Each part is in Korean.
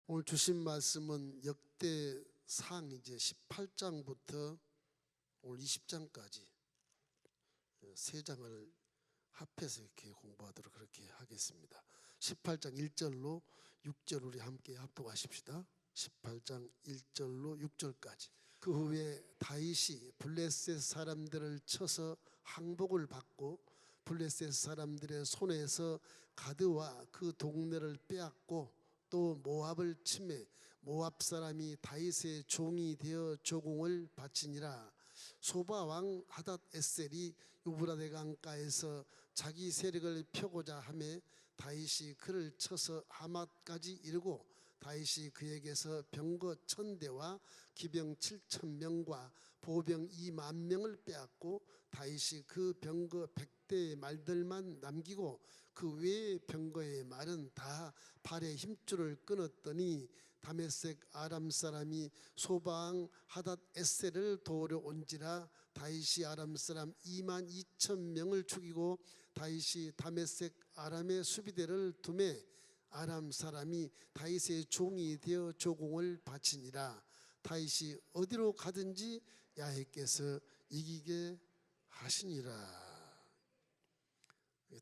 오늘 주신 말씀은 역대상 이제 18장부터 오늘 20장까지 세 장을 합해서 이렇게 공부하도록 그렇게 하겠습니다. 18장 1절로 6절 우리 함께 합독하십시다. 18장 1절로 6절까지. 그 후에 다윗이 블레셋 사람들을 쳐서 항복을 받고 블레셋 사람들의 손에서 가드와 그 동네를 빼앗고 또 모압을 침해 모압 사람이 다윗의 종이 되어 조공을 바치니라. 소바 왕 하닷 에셀이 유브라데 강가에서 자기 세력을 펴고자 하매 다윗이 그를 쳐서 하맛까지 이르고 다윗이 그에게서 병거 1000대와 기병 7000명과 보병 200,000명을 빼앗고 다윗이 그 병거 100대의 말들만 남기고 그 외의 병거의 말은 다 발의 힘줄을 끊었더니 다메섹 아람 사람이 소방 하닷 에셀을 도우러 온지라. 다윗이 아람 사람 22,000명을 죽이고 다윗이 다메섹 아람의 수비대를 두매 아람 사람이 다윗의 종이 되어 조공을 바치니라. 다윗이 어디로 가든지 야훼께서 이기게 하시니라.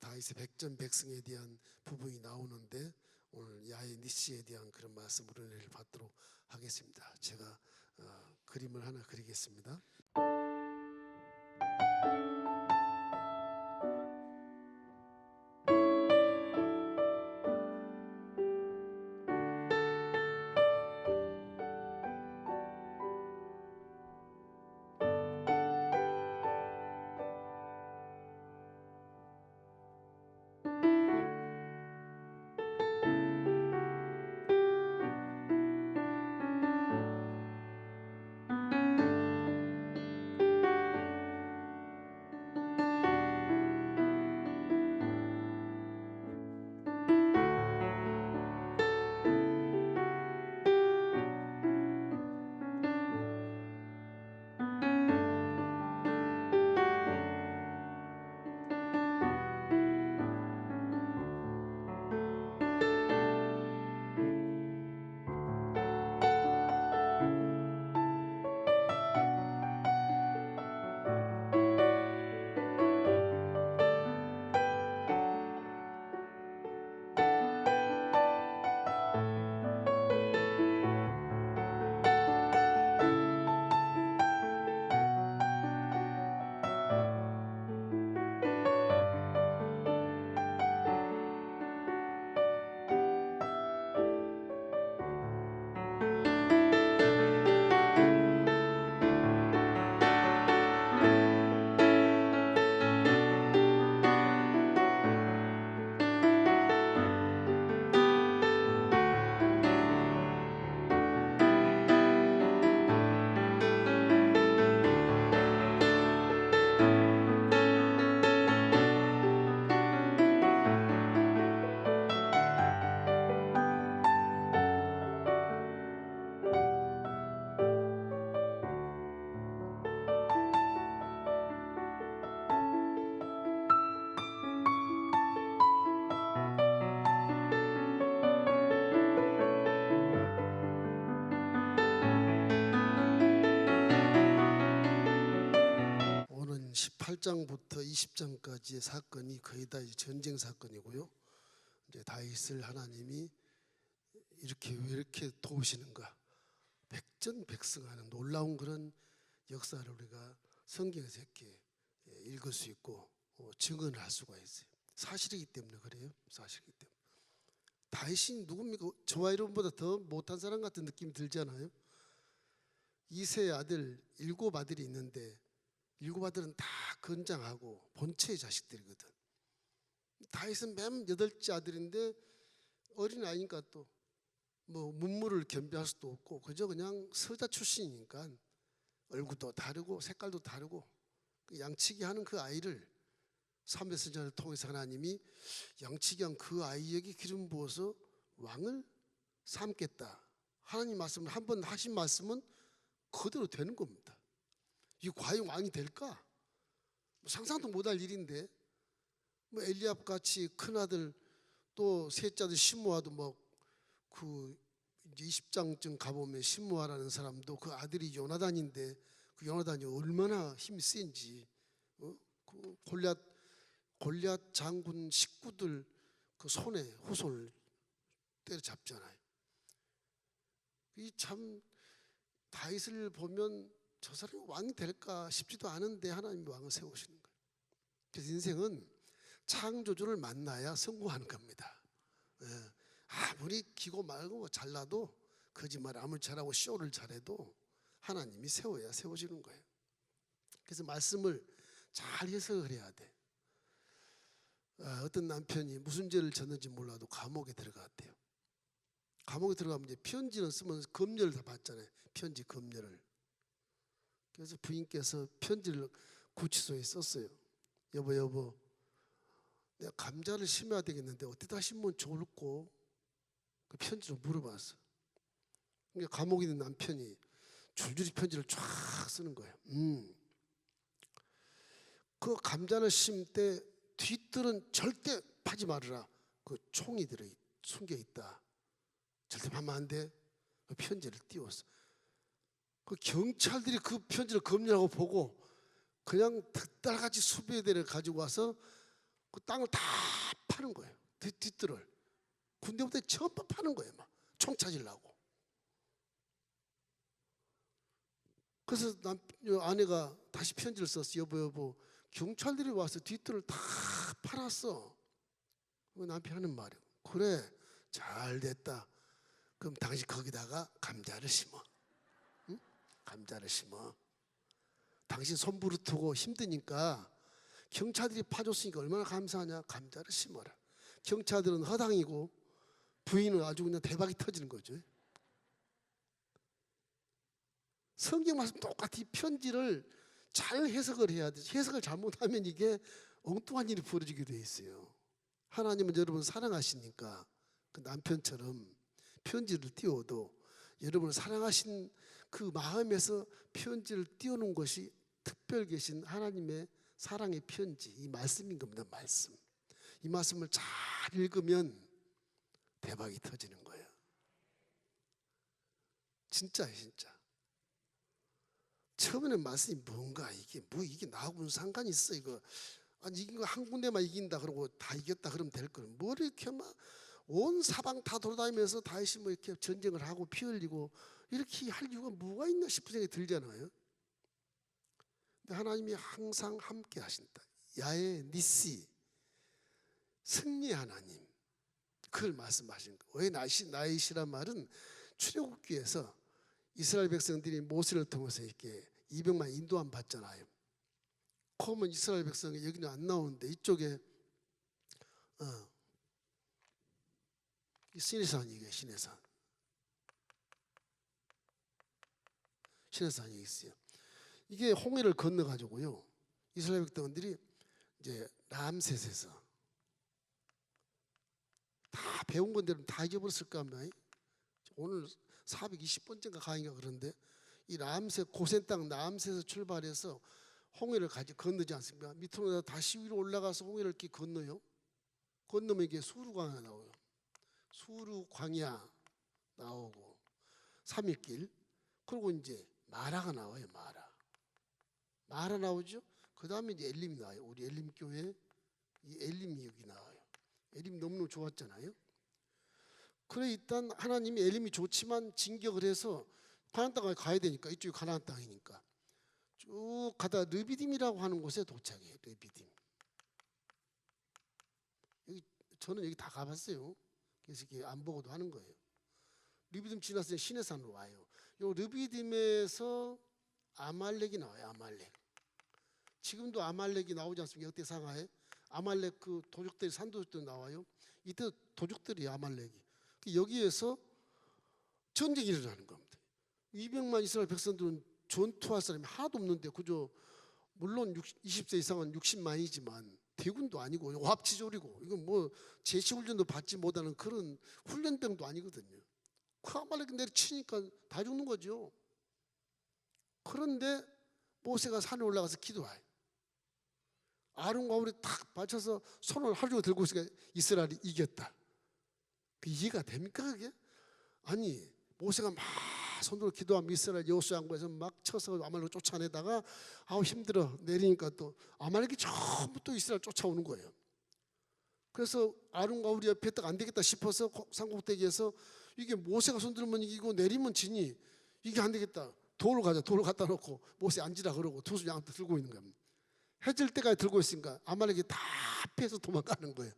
다윗의 백전백승에 대한 부분이 나오는데 오늘 야훼 니시에 대한 그런 말씀으로 은혜를 받도록 하겠습니다. 제가 그림을 하나 그리겠습니다. 오늘 18장부터 20장까지의 사건이 거의 다 전쟁 사건이고요. 이제 다윗을 하나님이 왜 이렇게 도우시는가? 백전백승하는 놀라운 그런 역사를 우리가 성경에서 이렇게 읽을 수 있고 증언을 할 수가 있어요. 사실이기 때문에 그래요. 사실이기 때문에. 다윗이 누굽니까? 저와 여러분보다 더 못한 사람 같은 느낌이 들잖아요. 이세의 아들 7 아들이 있는데 7 아들은 다 건장하고 본체의 자식들이거든. 다윗은 맨 8째 아들인데 어린아이니까 또 뭐 문무를 겸비할 수도 없고 그저 그냥 서자 출신이니까 얼굴도 다르고 색깔도 다르고 양치기 하는 그 아이를 사무엘서전을 통해서 하나님이 양치기한 그 아이에게 기름 부어서 왕을 삼겠다. 하나님 말씀을 한번 하신 말씀은 그대로 되는 겁니다. 이 과연 왕이 될까? 상상도 못할 일인데 뭐 엘리압 같이 큰 아들 또 셋째 아들 시므아도 뭐 그 이제 20장쯤 가보면 시므아라는 사람도 그 아들이 요나단인데 그 요나단이 얼마나 힘이 센지 그 골리앗 장군 식구들 그 손에 후손을 때려잡잖아요. 이 참 다윗을 보면 저 사람이 왕이 될까 싶지도 않은데 하나님이 왕을 세우시는 거예요. 그래서 인생은 창조주를 만나야 성공하는 겁니다. 예. 아무리 기고 말고 잘나도 거짓말 아무리 잘하고 쇼를 잘해도 하나님이 세워야 세워지는 거예요. 그래서 말씀을 잘 해석을 해야 돼. 어떤 남편이 무슨 죄를 졌는지 몰라도 감옥에 들어갔대요. 감옥에 들어가면 이제 편지를 쓰면 검열을 다 받잖아요. 편지 검열을. 그래서 부인께서 편지를 구치소에 썼어요. 여보 내가 감자를 심어야 되겠는데 어디다 심으면 좋을꼬? 그 편지로 물어봤어. 그러니까 감옥에 있는 남편이 줄줄이 편지를 쫙 쓰는 거예요. 그 감자를 심을 때 뒷뜰은 절대 파지 말아라. 그 총이 숨겨 있다. 절대 파면 안 돼. 그 편지를 띄웠어. 그 경찰들이 그 편지를 검열하고 보고 그냥 득달같이 수배대를 가지고 와서 그 땅을 다 파는 거예요. 뒷뜰을. 군대부터 전부 파는 거예요. 막 총 찾으려고. 그래서 아내가 다시 편지를 썼어. 여보 경찰들이 와서 뒷뜰을 다 팔았어. 남편이 하는 말이에요. 그래 잘 됐다. 그럼 당신 거기다가 감자를 심어. 응? 감자를 심어. 당신 손부르트고 힘드니까 경찰들이 파줬으니까 얼마나 감사하냐. 감자를 심어라. 경찰들은 허당이고 부인은 아주 그냥 대박이 터지는 거죠. 성경 말씀 똑같이 편지를 잘 해석을 해야 돼. 해석을 잘못하면 이게 엉뚱한 일이 벌어지게 돼 있어요. 하나님은 여러분 사랑하시니까 그 남편처럼 편지를 띄워도 여러분을 사랑하신 그 마음에서 편지를 띄우는 것이 특별 계신 하나님의 사랑의 편지, 이 말씀인 겁니다. 말씀. 이 말씀을 잘 읽으면 대박이 터지는 거예요. 진짜예요, 진짜. 처음에는 말씀이 뭔가 이게 나하고는 상관이 있어 이거. 아니 이거 한 군데만 이긴다 그러고 다 이겼다 그러면 될 거는 뭐 이렇게 막 온 사방 다 돌아다니면서 다시 뭐 이렇게 전쟁을 하고 피 흘리고 이렇게 할 이유가 뭐가 있나 싶은 생각이 들잖아요. 근데 하나님이 항상 함께 하신다. 야에 니시 승리 하나님 그걸 말씀하신 거예요. 왜 나이시란 말은 출애굽기에서 이스라엘 백성들이 모세를 통해서 이렇게 200만 인도함 받잖아요. 그러면 이스라엘 백성이 여기는 안 나오는데 이쪽에 시내산이에요. 시내산이 있어요. 이게 홍해를 건너 가지고요. 이스라엘 백성들이 이제 람셋에서 다 배운 건데는 다 잊어버렸을까 합니다. 오늘 420번째인가 강의가 그런데 이 람셋 고센 땅 람셋에서 출발해서 홍해를 건너지 않습니까? 밑으로 다시 위로 올라가서 홍해를 이렇게 건너요. 건너면 이게 수르 광야 나와요. 수르 광야 나오고 3일길 그리고 이제 마라가 나와요. 마라 나오죠. 그 다음에 이제 엘림이 나와요. 우리 엘림 교회 이 엘림이 여기 나와요. 엘림이 너무너무 좋았잖아요. 그래 일단 하나님이 엘림이 좋지만 진격을 해서 가나안 땅에 가야 되니까 이쪽이 가나안 땅이니까 쭉 가다 르비딤이라고 하는 곳에 도착해요. 르비딤. 저는 여기 다 가봤어요. 그래서 이렇게 안 보고도 하는 거예요. 르비딤 지나서 시내산으로 와요. 요 르비딤에서 아말렉이 나와요. 아말렉. 지금도 아말렉이 나오지 않습니까? 역대 상하에 아말렉 그 도적들이 산도적들 나와요. 이때 도적들이 아말렉이 여기에서 전쟁이 일어나는 겁니다. 200만 이스라엘 백성들은 전투할 사람이 하나도 없는데 그저 물론 20세 이상은 60만이지만 대군도 아니고 와합지졸이고 이건 뭐 제시훈련도 받지 못하는 그런 훈련병도 아니거든요. 그 아말렉 내리치니까 다 죽는 거죠. 그런데 모세가 산에 올라가서 기도해요. 아론과 홀이 탁 받쳐서 손을 하루 들고 있으니까 이스라엘이 이겼다. 그 이해가 됩니까 그게? 아니 모세가 막 손으로 기도하면 이스라엘 여호수아 양구에서 막 쳐서 아말렉 쫓아내다가 아우 힘들어 내리니까 또 아말렉이 전부 또 이스라엘 쫓아오는 거예요. 그래서 아론과 우리 옆에 딱 안 되겠다 싶어서 산꼭대기에서 이게 모세가 손들면 이기고 내리면 지니 이게 안 되겠다. 돌을 가자. 돌을 갖다 놓고 모세 앉으라 그러고 두 손 양쪽 들고 있는 거예요. 해질 때까지 들고 있으니까 아말렉이 다 피해서 도망가는 거예요.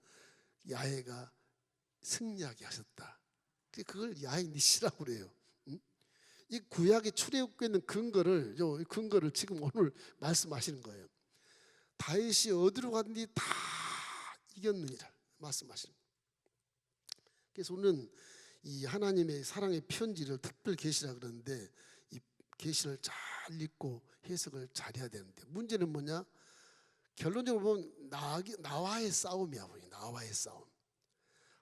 야훼가 승리하게 하셨다. 그걸 야훼 니시라고 그래요. 이 구약의 출애굽에 있는 근거를 지금 오늘 말씀하시는 거예요. 다윗이 어디로 가든지 다 이겼느니라 말씀하시는 거예요. 그래서 오늘은 이 하나님의 사랑의 편지를 특별 계시라 그러는데 이 계시를 잘 읽고 해석을 잘해야 되는데 문제는 뭐냐? 결론적으로 보면 나와의 싸움이야. 나와의 싸움.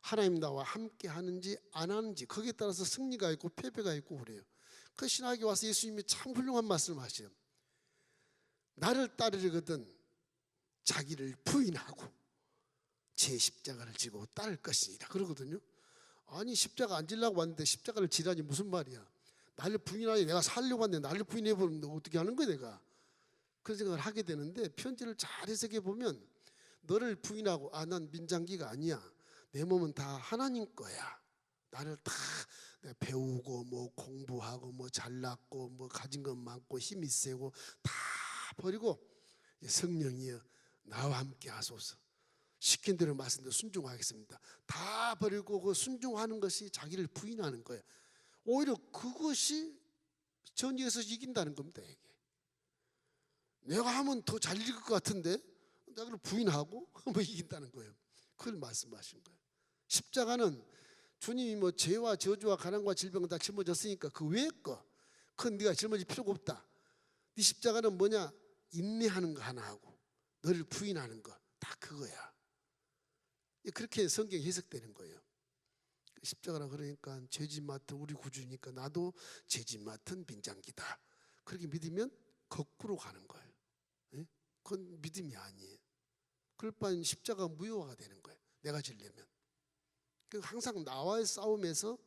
하나님 나와 함께 하는지 안 하는지 거기에 따라서 승리가 있고 패배가 있고 그래요. 그 신학에 와서 예수님이 참 훌륭한 말씀을 하셔요. 나를 따르려거든 자기를 부인하고 제 십자가를 지고 따를 것이니라 그러거든요. 아니 십자가 안 지려고 왔는데 십자가를 지라니 무슨 말이야. 나를 부인하니 내가 살려고 왔는데 나를 부인해버리면 어떻게 하는 거야 내가. 그런 생각을 하게 되는데 편지를 잘 해석해 보면 너를 부인하고 난 민장기가 아니야. 내 몸은 다 하나님 거야. 나를 다 내가 배우고 뭐 공부하고 뭐 잘났고 뭐 가진 것 많고 힘이 세고 다 버리고 성령이여 나와 함께 하소서. 시킨 대로 말씀대로 순종하겠습니다. 다 버리고 그 순종하는 것이 자기를 부인하는 거예요. 오히려 그것이 전쟁에서 이긴다는 겁니다. 이게. 내가 하면 더 잘 이길 것 같은데 내가 그걸 부인하고 뭐 이긴다는 거예요. 그걸 말씀하신 거예요. 십자가는 주님이 뭐 죄와 저주와 가난과 질병을 다 짊어졌으니까 그 외의 거 그건 네가 짊어질 필요가 없다. 네 십자가는 뭐냐? 인내하는 거 하나 하고 너를 부인하는 거 다 그거야. 그렇게 성경이 해석되는 거예요. 십자가라 그러니까 죄짐 맡은 우리 구주니까 나도 죄짐 맡은 빈장기다. 그렇게 믿으면 거꾸로 가는 거예요. 그건 믿음이 아니에요. 그럴 바엔 십자가 무효화가 되는 거예요. 내가 지려면. 항상 나와의 싸움에서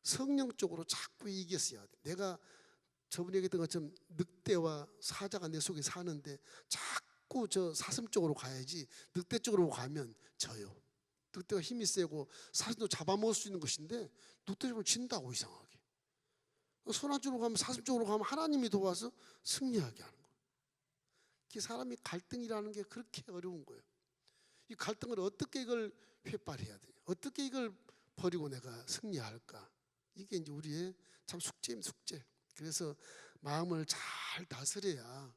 성령적으로 자꾸 이겼어야 돼. 내가 저번에 얘기했던 것처럼 늑대와 사자가 내 속에 사는데 자꾸 저 사슴 쪽으로 가야지 늑대 쪽으로 가면 져요. 늑대가 힘이 세고 사슴도 잡아먹을 수 있는 것인데 늑대 쪽으로 진다고 이상하게. 선한 쪽으로 가면 사슴 쪽으로 가면 하나님이 도와서 승리하게 하는 거예요. 사람이 갈등이라는 게 그렇게 어려운 거예요. 이 갈등을 어떻게 이걸 회발해야 돼요? 어떻게 이걸 버리고 내가 승리할까? 이게 이제 우리의 참 숙제입니다. 숙제. 그래서 마음을 잘 다스려야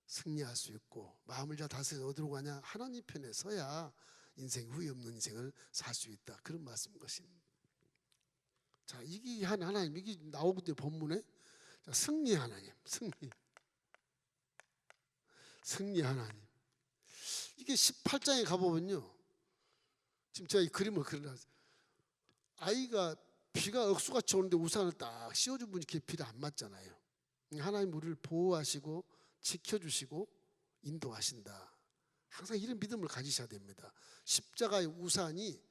승리할 수 있고 마음을 잘 다스려서 어디로 가냐? 하나님 편에 서야 인생 후회 없는 인생을 살 수 있다. 그런 말씀인 것입니다. 자, 이게 하나님 이게 나오거든요. 본문에. 자, 승리 하나님. 승리 하나님. 이게 18장에 가보면요. 지금 제가 이 그림을 그려놨어요. 아이가 비가 억수같이 오는데 우산을 딱 씌워준 분이 비를 안 맞잖아요. 하나님 우리를 보호하시고 지켜주시고 인도하신다. 항상 이런 믿음을 가지셔야 됩니다. 십자가의 우산이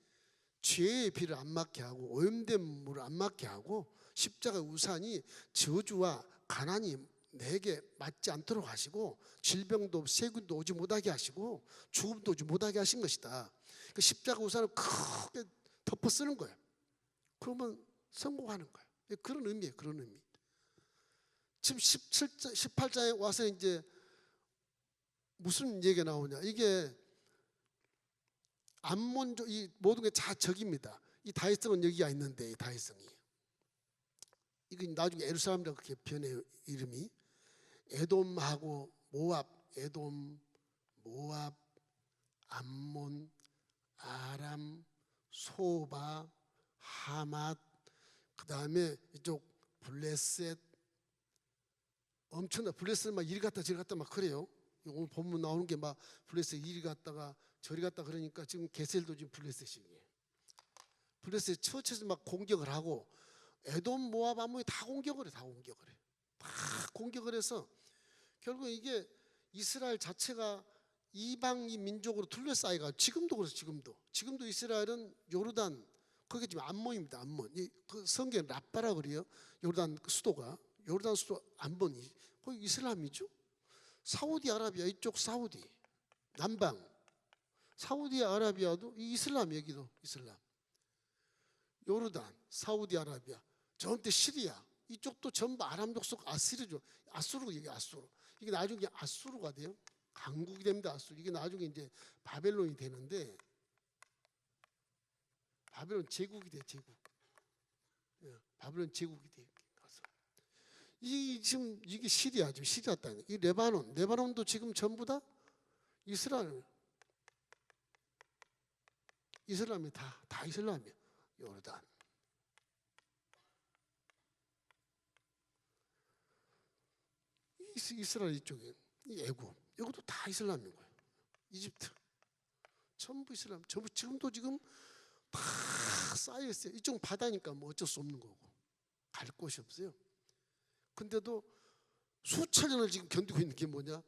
죄의 비를 안 맞게 하고 오염된 물을 안 맞게 하고 십자가의 우산이 저주와 가난이 내게 맞지 않도록 하시고 질병도 세균도 오지 못하게 하시고 죽음도 오지 못하게 하신 것이다. 그 십자가 우산을 크게 덮어 쓰는 거예요. 그러면 성공하는 거예요. 그런 의미예요. 그런 의미. 지금 18장에 와서 이제 무슨 얘기가 나오냐? 이게 암몬족 이 모든 게 다 적입니다. 이 다윗성은 여기가 있는데 이 다윗성이 이거 나중에 예루살렘이라고 그렇게 변해요. 이름이 에돔하고 모압, 에돔, 모압, 암몬, 아람, 소바, 하맛, 그 다음에 이쪽 블레셋 엄청나. 블레셋 막 이리 갔다 저리 갔다 막 그래요. 오늘 본문 나오는 게 막 블레셋 이리 갔다가 저리 갔다 그러니까 지금 게셀도 지금 블레셋이에요. 블레셋 처처에서 막 공격을 하고 에돔, 모압, 암몬이 다 공격을 해. 다 공격을 해서 결국 이게 이스라엘 자체가 이방인 민족으로 둘러싸여가 지금도 그래서 지금도 이스라엘은 요르단 그게 지금 암몬입니다. 암몬. 그 성경 라빠라 그래요. 요르단 수도가 요르단 수도 암몬이 거기 이슬람이죠. 사우디아라비아 이쪽 사우디 남방 사우디아라비아도 이슬람 여기도 이슬람. 요르단 사우디아라비아 전때 시리아 이쪽도 전부 아람 족속 아시르죠. 아수르 이게 아수르. 이게 나중에 아수르가 돼요. 강국이 됩니다. 아수르. 이게 나중에 이제 바벨론이 되는데 바벨론 제국이 돼 제국. 바벨론 제국이 돼 가서 이 지금 이게 시리아 지금 시리아 땅. 이 레바논도 지금 전부 다 이스라엘이 다 이슬람이야. 요르단. 이스라엘 이쪽에 이 애굽 이것도 다 이슬람인 거예요. 이집트 전부 이슬람. 전부 지금도 지금 다 쌓여 있어요. 이쪽 바다니까 뭐 어쩔 수 없는 거고 갈 곳이 없어요. 근데도 수천 년을 지금 견디고 있는 게 뭐냐?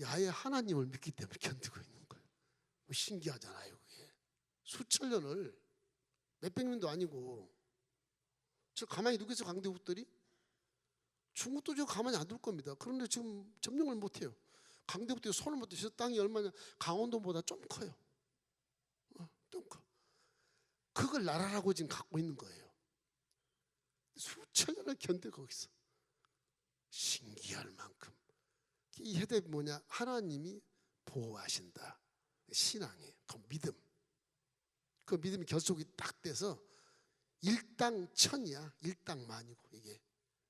야외 하나님을 믿기 때문에 견디고 있는 거예요. 뭐 신기하잖아요. 그게 수천 년을 몇백 년도 아니고 저 가만히 두겠어 강대국들이? 중국도 저 가만히 안 둘 겁니다. 그런데 지금 점령을 못해요. 강대국들이 손을 못 대서 땅이 얼마나 강원도보다 좀 커요. 좀 커. 그걸 나라라고 지금 갖고 있는 거예요. 수천 년을 견디고 있어. 신기할 만큼. 이 해답이 뭐냐? 하나님이 보호하신다. 신앙이에요. 그 믿음. 그 믿음이 결속이 딱 돼서 일당천이야. 일당만이고 이게.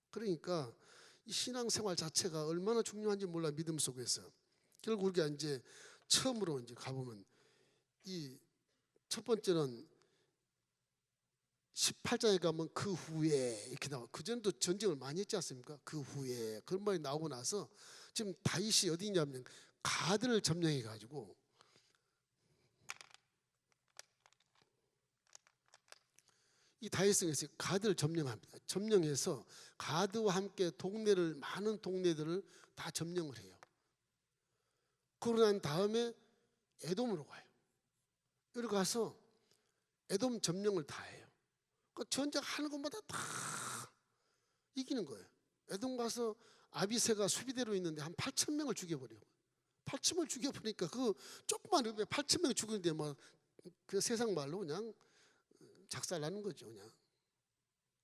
그러니까 이 신앙생활 자체가 얼마나 중요한지 몰라. 믿음 속에서 결국 우리가 이제 처음으로 이제 가보면 이 첫 번째는 18장에 가면 그 후에 이렇게 나와. 그 전도 전쟁을 많이 했지 않습니까? 그 후에 그런 말이 나오고 나서 지금 다윗이 어디 있냐면 가드를 점령해 가지고 이 다윗성에서 가드를 점령합니다. 점령해서 가드와 함께 많은 동네들을 다 점령을 해요. 그러고 난 다음에 에돔으로 가요. 여기 가서 에돔 점령을 다 해요. 그 전쟁하는 것마다 다 이기는 거예요. 에돔 가서 아비새가 수비대로 있는데 한 8,000명을 죽여버려요. 8,000명을 죽여버리니까 그 조그만 읍에 8,000명을 죽이는데 막 그 세상 말로 그냥 작살나는 거죠. 그냥.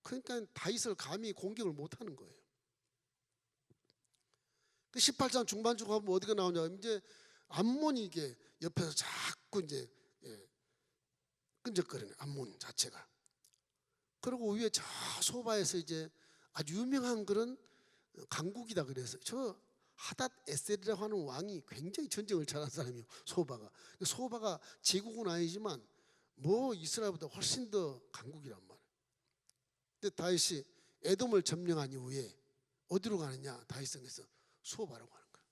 그러니까 다윗을 감히 공격을 못하는 거예요. 그 18장 중반쪽 가면 어디가 나오냐? 이제 암몬이 이게 옆에서 자꾸 이제 끈적거리는 암몬 자체가. 그리고 위에 저 소바에서 이제 아주 유명한 그런 강국이다 그래서 저 하닷 에셀이라고 하는 왕이 굉장히 전쟁을 잘하는 사람이에요. 소바가 제국은 아니지만 뭐 이스라엘보다 훨씬 더 강국이란 말이에요. 근데 다윗이 에돔을 점령한 이후에 어디로 가느냐? 다윗성에서 소바로 가는 거예요.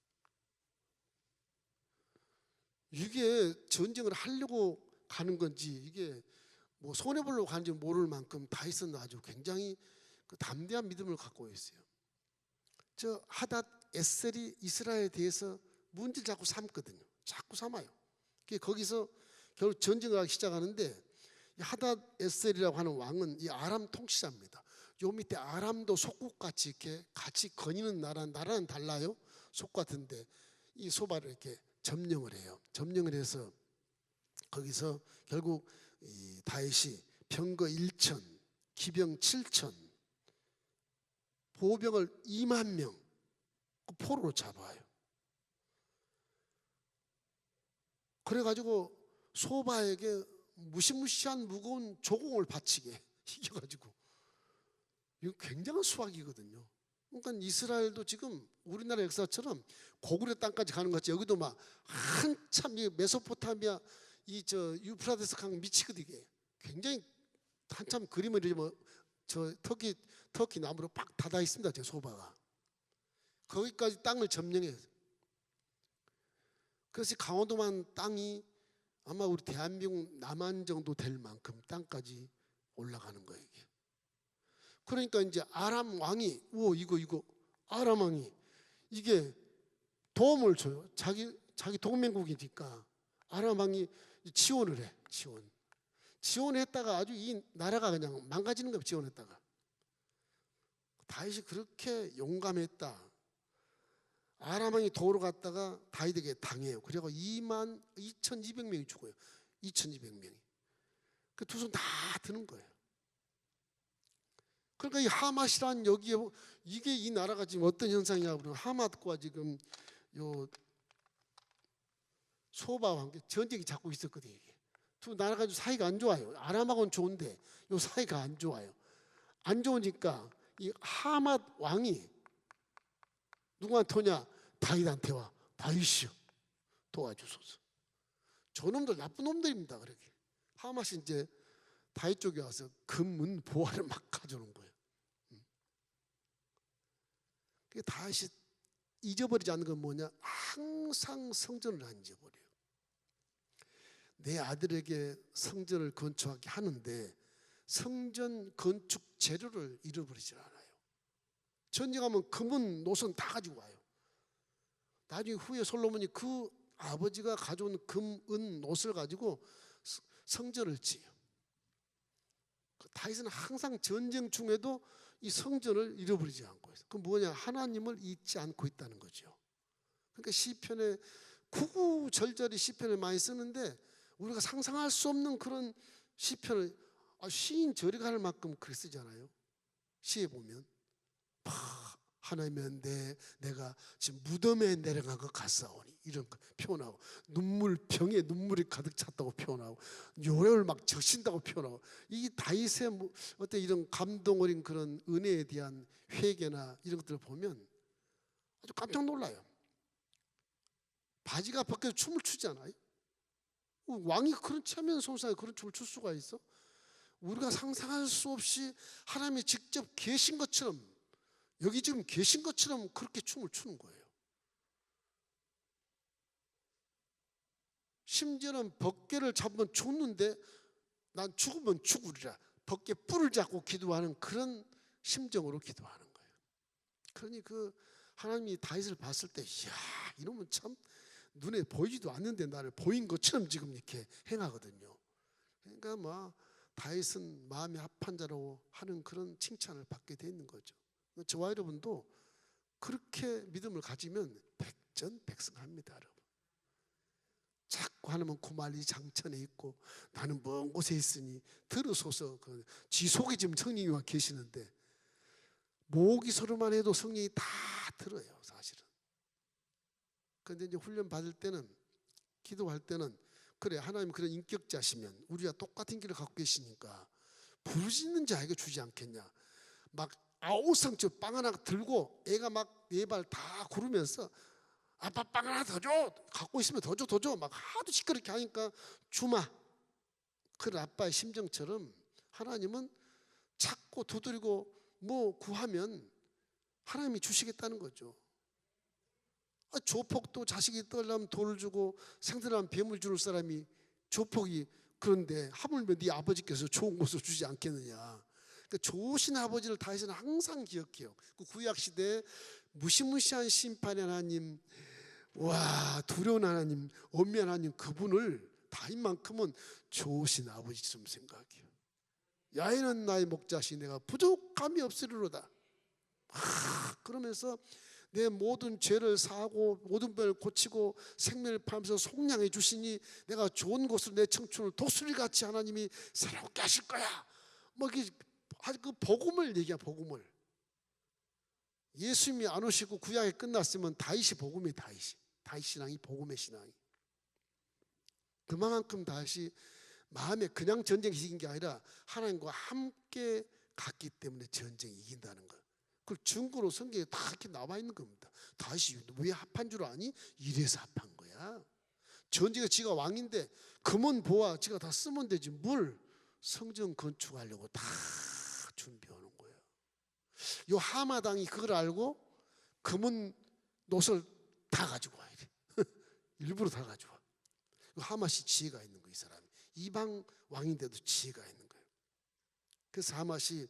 이게 전쟁을 하려고 가는 건지 이게 뭐 손해보려고 가는지 모를 만큼 다윗은 아주 굉장히 그 담대한 믿음을 갖고 있어요. 저 하닷 에셀이 이스라엘에 대해서 문제를 자꾸 삼거든요. 자꾸 삼아요. 거기서 결국 전쟁을 하기 시작하는데 하닷 에셀이라고 하는 왕은 이 아람 통치자입니다. 요 밑에 아람도 속국같이 이렇게 같이 거니는 나라는 달라요. 속 같은데 이 소바를 이렇게 점령을 해요. 점령을 해서 거기서 결국 이 다윗이 병거 1,000, 기병 7,000, 보병을 2만 명 포로로 잡아요. 그래가지고 소바에게 무시무시한 무거운 조공을 바치게 이겨가지고 이거 굉장한 수확이거든요. 그러니까 이스라엘도 지금 우리나라 역사처럼 고구려 땅까지 가는 것 같이 여기도 막 한참 이 메소포타미아 유프라데스 강 미치거든. 이게 굉장히 한참 그림을 저 터키 나무로 빡 닫아 있습니다. 저 소바가 거기까지 땅을 점령해요. 그래서 강원도만 땅이 아마 우리 대한민국 남한 정도 될 만큼 땅까지 올라가는 거예요. 이게. 그러니까 이제 아람 왕이 이거 아람 왕이 이게 도움을 줘요. 자기 동맹국이니까 아람 왕이 지원을 해. 지원했다가 아주 이 나라가 그냥 망가지는 거예요. 지원했다가. 다윗이 그렇게 용감했다. 아람 왕이 도로 갔다가 다윗에게 당해요. 그리고 22,200명이 죽어요. 2,200명이. 그 두 손 다 드는 거예요. 그러니까 이 하맛이란 여기에 이게 이 나라가 지금 어떤 현상이냐 그러면 하맛과 지금 요 소바와 함께 전쟁이 자꾸 있었거든요. 이게. 두 나라가 사이가 안 좋아요. 아람하고는 좋은데 요 사이가 안 좋아요. 안 좋으니까 이 하맛 왕이 누구한테 오냐? 다윗한테 와. 다윗이요, 도와주소서. 저놈들 나쁜 놈들입니다. 그렇게 하맛이 이제 다윗 쪽에 와서 금은 보화를 막 가져오는 거예요. 다윗이 잊어버리지 않는 건 뭐냐? 항상 성전을 안 잊어버려요. 내 아들에게 성전을 건축하게 하는데 성전 건축 재료를 잃어버리지 않아요. 전쟁하면 금은 노선 다 가지고 와요. 나중에 후에 솔로몬이 그 아버지가 가져온 금, 은, 노를 가지고 성전을 지어요. 다윗은 항상 전쟁 중에도 이 성전을 잃어버리지 않고 있어요. 그 뭐냐? 하나님을 잊지 않고 있다는 거죠. 그러니까 시편에 구구절절히 시편을 많이 쓰는데 우리가 상상할 수 없는 그런 시편을 시인 저리가 할 만큼 그렇게 쓰잖아요. 시에 보면 하나님은 내가 지금 무덤에 내려간 것 같사오니 이런 거 표현하고 병에 눈물이 가득 찼다고 표현하고 요래를 막 적신다고 표현하고 이 다윗의 어떤 이런 감동 어린 그런 은혜에 대한 회개나 이런 것들을 보면 아주 깜짝 놀라요. 바지가 벗겨서 춤을 추잖아요. 왕이 그런 체면 손상에 그런 춤을 출 수가 있어? 우리가 상상할 수 없이 하나님이 직접 계신 것처럼 여기 지금 계신 것처럼 그렇게 춤을 추는 거예요. 심지어는 벗개를 잡으면 죽는데 난 죽으면 죽으리라 벗개 뿔을 잡고 기도하는 그런 심정으로 기도하는 거예요. 그러니 그 하나님이 다윗을 봤을 때 이야 이놈은 참 눈에 보이지도 않는데 나를 보인 것처럼 지금 이렇게 행하거든요. 그러니까 뭐 다윗은 마음이 합한 자로 하는 그런 칭찬을 받게 돼 있는 거죠. 저와 여러분도 그렇게 믿음을 가지면 백전백승합니다. 여러분. 자꾸 하나님은 구말리 장천에 있고 나는 먼 곳에 있으니 들으소서. 그 지속에 지금 성령이 와 계시는데 모기 소리만 해도 성령이 다 들어요 사실은. 그런데 이제 훈련 받을 때는 기도할 때는 그래 하나님 그런 인격자시면 우리가 똑같은 길을 갖고 계시니까 부르짖는 자에게 주지 않겠냐. 막 아우성처 빵 하나 들고 애가 막 네 발 다 구르면서 아빠 빵 하나 더 줘. 갖고 있으면 더 줘 더 줘. 막 하도 시끄럽게 하니까 주마. 그런 아빠의 심정처럼 하나님은 찾고 두드리고 뭐 구하면 하나님이 주시겠다는 거죠. 조폭도 자식이 떨려면 돌을 주고 생선하면 뱀을 주는 사람이 조폭이 그런데 하물며 네 아버지께서 좋은 것을 주지 않겠느냐. 그러니까 좋으신 아버지를 다윗은 항상 기억해요. 그 구약시대에 무시무시한 심판의 하나님, 와 두려운 하나님, 엄미한 하나님 그분을 다윗만큼은 좋으신 아버지처럼 생각해요. 야인은 나의 목자시 내가 부족함이 없으리로다. 그러면서 내 모든 죄를 사하고 모든 병을 고치고 생명을 팔면서 속량해 주시니 내가 좋은 곳으로 내 청춘을 독수리같이 하나님이 새롭게 하실 거야. 뭐 그 복음을 얘기해. 복음을. 예수님이 안 오시고 구약이 끝났으면 다윗이 복음이 다윗 신앙이 복음의 신앙이. 그만큼 다윗이 마음에 그냥 전쟁이 이긴 게 아니라 하나님과 함께 갔기 때문에 전쟁이 이긴다는 거. 그 증거로 성경에 다 이렇게 나와 있는 겁니다. 다윗이 왜 합한 줄 아니? 이래서 합한 거야. 전쟁에 지가 왕인데 금은 보아 지가 다 쓰면 되지 뭘 성전 건축하려고 다 준비하는 거야. 요 하마당이 그걸 알고 금은 노를 다 가지고 와야 돼. 일부러 다 가지고 와. 하맛이 지혜가 있는 거야. 이 사람이 이방 왕인데도 지혜가 있는 거예요. 그래서 하맛이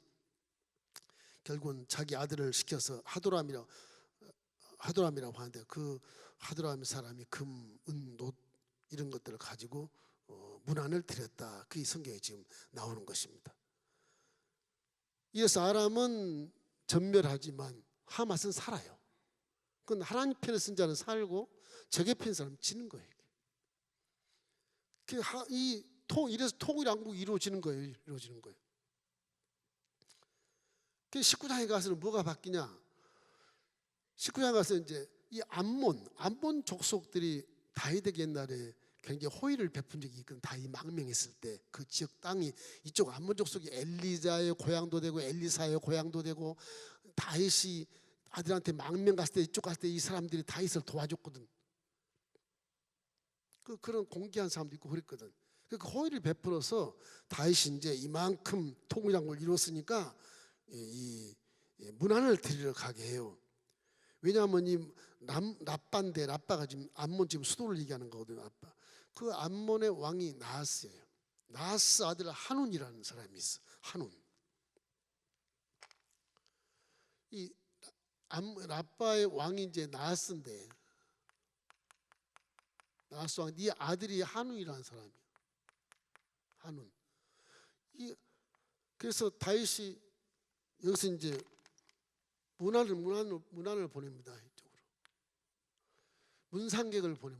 결국은 자기 아들을 시켜서 하도람이라고 하는데 그 하도람 사람이 금, 은, 노 이런 것들을 가지고 문안을 드렸다. 그게 성경에 지금 나오는 것입니다. 이어서 아람은 전멸하지만 하맛은 살아요. 그건 하나님 편에 쓴 자는 살고 적의 편에 사람은 지는 거예요. 이래서 통일왕국이 이루어지는 거예요. 이루어지는 거예요. 19장에 가서는 뭐가 바뀌냐? 19장에 가서 이제 이 암몬 족속들이 다윗에게 옛날에 굉장히 호의를 베푼 적이 있거든. 다윗이 망명했을 때 그 지역 땅이 이쪽 암몬 족속이 엘리자의 고향도 되고 엘리사의 고향도 되고 다윗이 아들한테 망명 갔을 때 이쪽 갔을 때 이 사람들이 다윗을 도와줬거든. 그런 공개한 사람도 있고 그랬거든. 그 호의를 베풀어서 다윗이 이제 이만큼 통일왕국을 이뤘으니까 이 문안을 드리러 가게 해요. 왜냐하면 이 라빠가 지금 암몬 지금 수도를 얘기하는 거거든요. 라빠. 그 암몬의 왕이 나하스예요. 나하스 아들 한운이라는 사람이 있어. 한운. 이 라빠의 왕이 이제 나하스인데, 나하스 왕, 네 아들이 한운이라는 사람이야. 한운. 그래서 다윗이 여기서 이제 문안을 보냅니다. 이쪽으로. 문상객을 보내.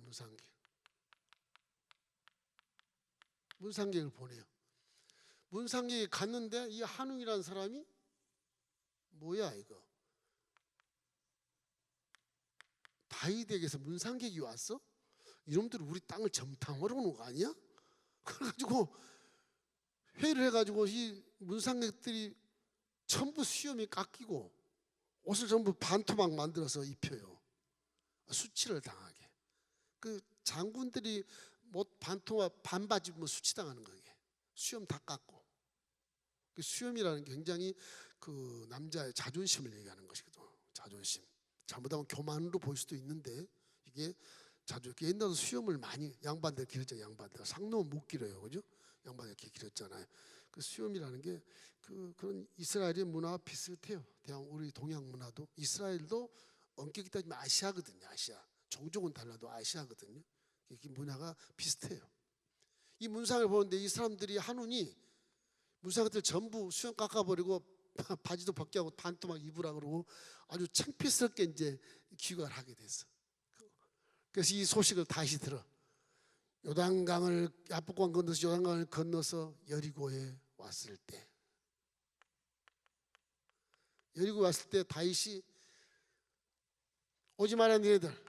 문상객을 보내요. 문상객이 갔는데 이 한웅이라는 사람이 뭐야 이거? 다윗에게서 문상객이 왔어? 이놈들이 우리 땅을 점탕하러 오는 거 아니야? 그래가지고 회의를 해가지고 이 문상객들이 전부 수염이 깎이고 옷을 전부 반토막 만들어서 입혀요. 수치를 당하게. 그 장군들이 뭐 반토막 반바지 뭐 수치당하는 거예요. 수염 다 깎고. 그 수염이라는 게 굉장히 그 남자의 자존심을 얘기하는 것이거든. 자존심. 잘못하면 교만으로 보일 수도 있는데 이게 옛날에 수염을 많이 양반들 길었죠. 양반들 상놈은 못 길어요, 그죠? 양반들 이렇게 길었잖아요. 그 수염이라는 게 그런 이스라엘의 문화와 비슷해요. 우리 동양 문화도 이스라엘도 엄격히 따지면 아시아거든요. 아시아. 종족은 달라도 아시아거든요. 이 문화가 비슷해요. 이 문상을 보는데 이 사람들이 한운이 문상들 전부 수염 깎아버리고 바지도 벗게 하고 반토막 입으라 그러고 아주 창피스럽게 이제 귀가를 하게 됐어. 그래서 이 소식을 다시 들어. 요단강을 야복강 건너서 요단강을 건너서 여리고에 왔을 때, 여리고 왔을 때 다윗이 오지 마라 너희들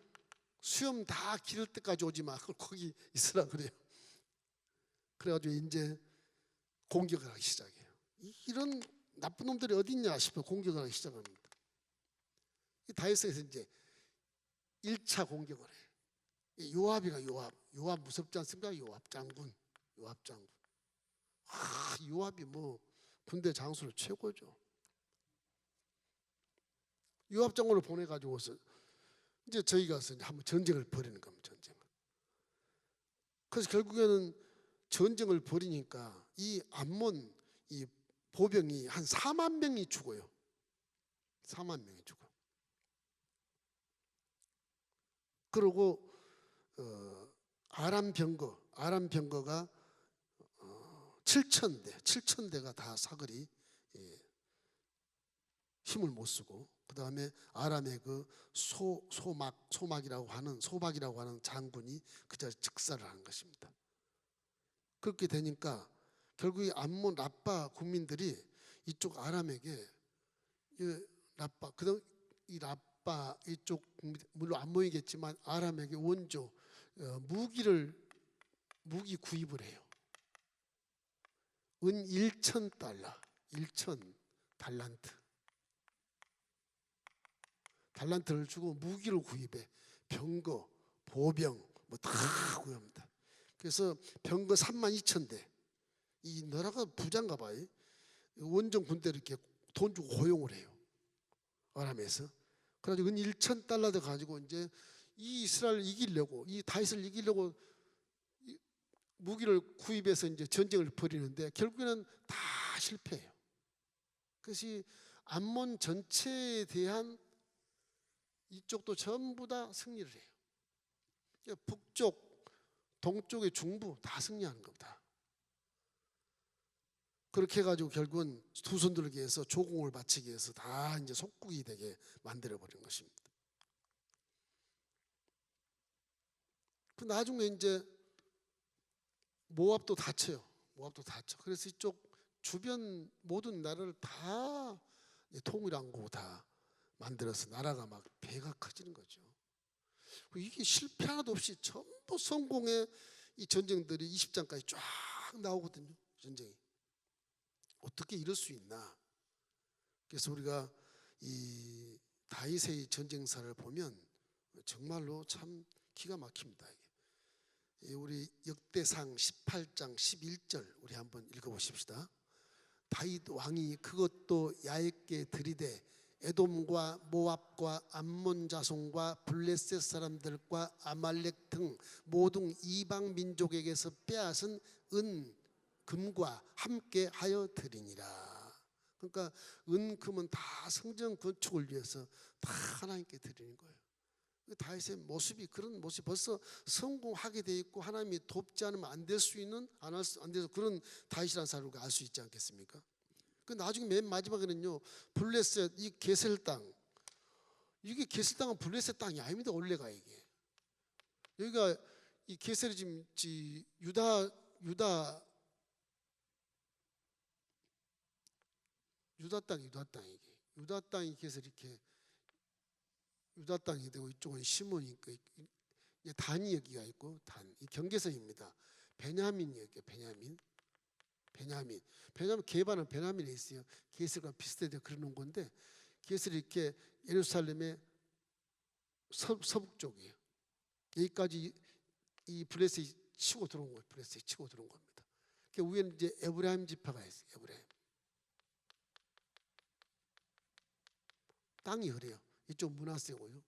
수염 다 기를 때까지 오지 마. 거기 있으라 그래요. 그래가지고 이제 공격을 하기 시작해요. 이런 나쁜 놈들이 어디 있냐 싶어 공격을 하기 시작합니다. 이 다윗에서 이제 1차 공격을 해. 요압 무섭지 않습니까? 요압 장군. 요압이 뭐 군대 장수로 최고죠. 요압 장군을 보내가지고서 이제 저희가 한번 전쟁을 벌이는 겁니다. 전쟁을. 그래서 결국에는 전쟁을 벌이니까 이 암몬 이 보병이 한 4만 명이 죽어요. 4만 명이 죽어. 그리고 아람 병거가 7,000대가 다 사거리 힘을 못 쓰고 그 다음에 아람의 그 소박이라고 하는 장군이 그 자리에 즉사를 하는 것입니다. 그렇게 되니까 결국 이 암몬 라빠 국민들이 이쪽 아람에게 그다음 이 라빠 이쪽 물론 안 모이겠지만 아람에게 원조 무기 구입을 해요. 은 1,000달러, 1,000달란트를 주고 무기를 구입해. 병거, 보병 뭐 다 구입합니다. 그래서 병거 32,000대. 이 나라가 부자인가 봐요. 원정 군대를 이렇게 돈 주고 고용을 해요. 아람에서. 그래가지고 1,000달러를 가지고 이제 이 이스라엘을 이기려고 이 다윗을 이기려고 무기를 구입해서 이제 전쟁을 벌이는데 결국에는 다 실패해요. 그래서 이 암몬 전체에 대한 이쪽도 전부 다 승리를 해요. 북쪽 동쪽의 중부 다 승리하는 겁니다. 그렇게 해가지고 결국은 두 손 들기 위해서 조공을 바치기 위해서 다 이제 속국이 되게 만들어 버린 것입니다. 그 나중에 이제 모압도 다쳐요. 모압도 다쳐. 그래서 이쪽 주변 모든 나라를 다 통일한고 다 만들어서 나라가 막 배가 커지는 거죠. 이게 실패 하나도 없이 전부 성공의 이 전쟁들이 20장까지 쫙 나오거든요. 전쟁이. 어떻게 이럴 수 있나? 그래서 우리가 이 다윗의 전쟁사를 보면 정말로 참 기가 막힙니다. 우리 역대상 18장 11절 우리 한번 읽어보십시다. 다윗 왕이 그것도 야훼께 들이대 에돔과 모압과 암몬 자손과 블레셋 사람들과 아말렉 등 모든 이방 민족에게서 빼앗은 은 금과 함께 하여 드리니라. 그러니까 은 금은 다 성전 건축을 위해서 다 하나님께 드리는 거예요. 다윗의 모습이 그런 모습이 벌써 성공하게 돼 있고 하나님이 돕지 않으면 안 될 수 있는 안 돼서 그런 다윗이라는 사람을 알 수 있지 않겠습니까? 그 나중에 맨 마지막에는요 블레셋 이 게셀 땅 이게 게셀 땅은 블레셋 땅이 아닙니다. 원래가 이게 여기가 이 게셀이 지금 유다 땅이 유다 땅이 게셀 이렇게 유다 땅이 되고 이쪽은 시몬이 있고 단이 여기가 있고 단 이 경계선입니다. 베냐민 여기 베냐민 개반은 베냐민에 있어요. 게셀과 비슷해서 그러는 건데 게셀이 이렇게 예루살렘의 서북 쪽이에요. 여기까지 이 블레셋이 치고 들어온 거예요. 블레셋이 치고 들어온 겁니다. 그 위에는 이제 에브라임 지파가 있어요. 에브라임 땅이 그래요. 이쪽 므낫세고요.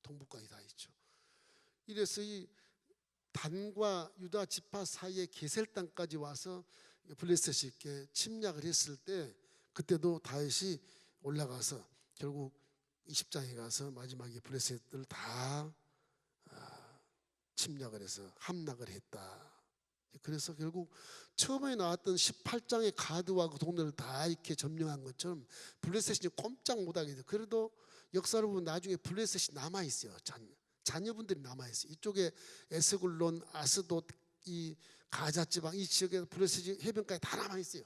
동북까지 다 있죠. 이래서 이 단과 유다 지파 사이에 게셀 땅까지 와서 블레셋이 이렇게 침략을 했을 때 그때도 다윗이 올라가서 결국 20장에 가서 마지막에 블레셋을 다 침략을 해서 함락을 했다. 그래서 결국 처음에 나왔던 18장의 가드와 그 동네를 다 이렇게 점령한 것처럼 블레셋이 꼼짝 못하게 돼요. 그래도 역사를 보면 나중에 블레셋이 남아있어요. 자녀분들이 남아있어요. 이쪽에 에스굴론, 아스돗, 이 가자 지방 이 지역에 블레셋이 해변가에 다 남아있어요.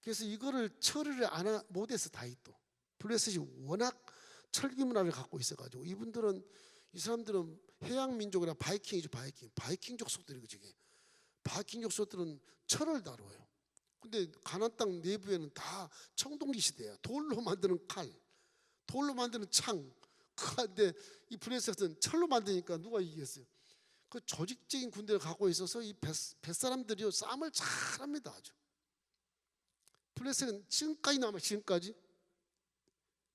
그래서 이거를 처리를 못해서 다윗도 블레셋이 워낙 철기 문화를 갖고 있어가지고 이 사람들은 해양 민족이라 바이킹이죠. 바이킹 족속들이고 저게 바이킹 족속들은 철을 다뤄요. 근데 가나안 땅 내부에는 다 청동기 시대야. 돌로 만드는 칼, 돌로 만드는 창. 그런데 이 블레셋은 철로 만드니까 누가 이기겠어요? 그 조직적인 군대를 갖고 있어서 이 뱃사람들이 싸움을 잘합니다. 아주. 블레셋은 지금까지 남아 지금까지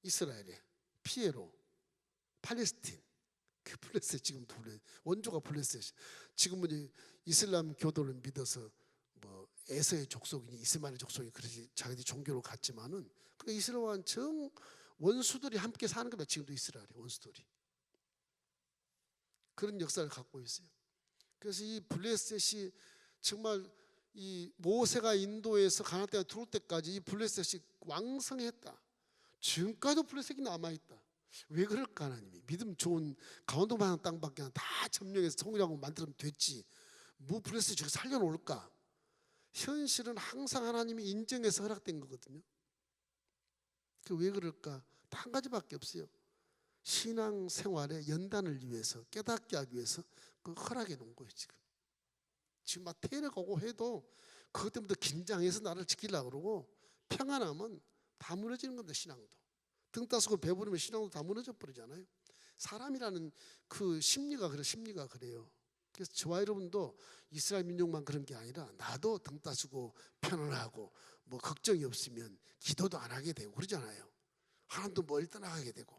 이스라엘에 피에로, 팔레스틴 그 블레셋 지금 원조가 블레셋. 지금은 이슬람 교도를 믿어서 뭐 에서의 족속이니 이스마엘 족속이 그렇지 자기들이 종교로 갔지만은 그 이스라엘은 정 원수들이 함께 사는 겁니다. 지금도 이스라엘의 원수들이 그런 역사를 갖고 있어요. 그래서 이 블레셋이 정말 이 모세가 인도에서 가나안 땅에 들어올 때까지 이 블레셋이 왕성했다. 지금까지도 블레셋이 남아있다. 왜 그럴까? 하나님이 믿음 좋은 강원도만한 땅밖에 다 점령해서 통일하고 만들면 됐지 뭐 블레셋이 저기 살려놓을까? 현실은 항상 하나님이 인정해서 허락된 거거든요. 그 왜 그럴까? 한 가지밖에 없어요. 신앙생활의 연단을 위해서 깨닫게 하기 위해서 그 허락해 놓은 거예요. 지금 막 테러가고 해도 그것 때문에 긴장해서 나를 지키려고 그러고 평안하면 다 무너지는 겁니다. 신앙도 등 따스고 배부르면 신앙도 다 무너져 버리잖아요. 사람이라는 그 심리가 그래요. 그래서 저와 여러분도 이스라엘 민족만 그런 게 아니라 나도 등 따스고 편안하고 뭐 걱정이 없으면 기도도 안 하게 되고 그러잖아요. 하나님도 멀리 떠나가게 되고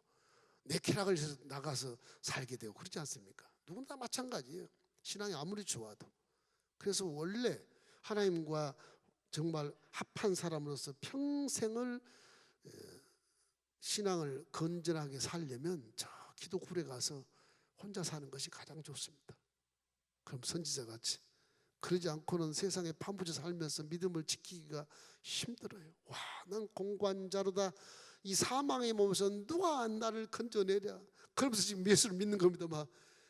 내 쾌락을 위해서 나가서 살게 되고 그러지 않습니까? 누구나 다 마찬가지예요. 신앙이 아무리 좋아도. 그래서 원래 하나님과 정말 합한 사람으로서 평생을 신앙을 건전하게 살려면 저 기도굴에 가서 혼자 사는 것이 가장 좋습니다. 그럼 선지자같이. 그러지 않고는 세상에 파묻혀 살면서 믿음을 지키기가 힘들어요. 와, 난 공고한 자로다. 이 사망의 몸에서 누가 나를 건져내랴. 그러면서 지금 예수를 믿는 겁니다. 막.